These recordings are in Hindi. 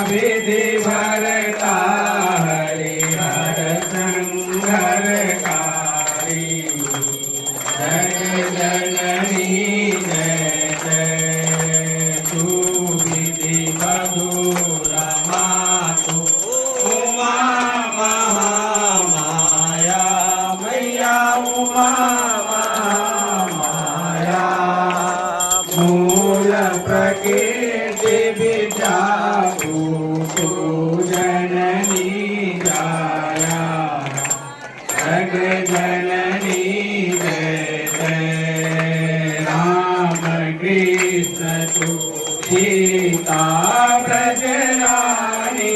विधि भरता हरिहर संघरकारी जय जननी जय जय तू विधि मधुर मातु उमा महामाया मैया उमा महामाया मूल प्रकृति विद्याभू तू जननी जाया जग जननी जय जय राम कृष्ण तू सीता ब्रजरानी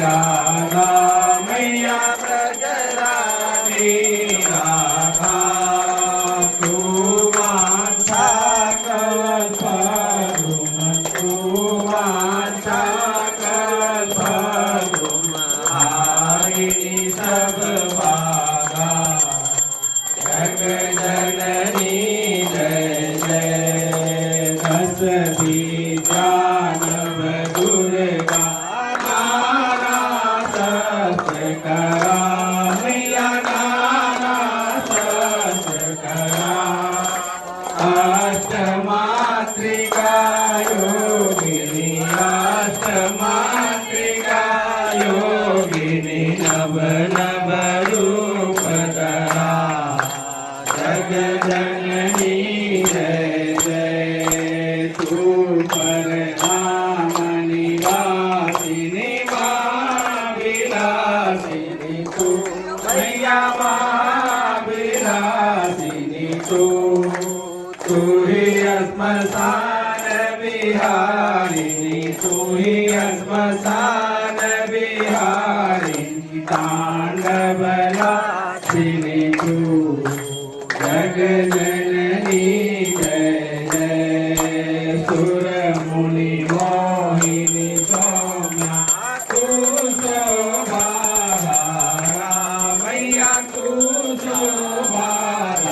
राधा मैया ब्रजरानी राधा तू वांछा कल्पद्रुम तू वांछा कल्पद्रुम हारिणी सब भागा जग जननी जय जय दस बीजानव दुर्गा नाना शस्त्र करा मैया नाना शस्त्र करा अष्टमातृका योगिनी अष्टमातृका योगिनी नव नव रूप धरा जग जननी जय जय तू परधाम निवासिनी विलासिनी तू मैया विलासिनी तू ही श्मशान विहारिणी तू ही श्मशान विहारिणी तांडवलासिनी तू जग जननी जय जय सुर मुनि मोहिनी सौम्या तू शोभाधारा मैया तू शोभाधारा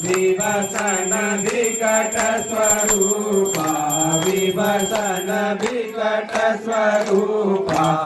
विभसन विकट स्वरूपा विभसन विकट स्वरूपा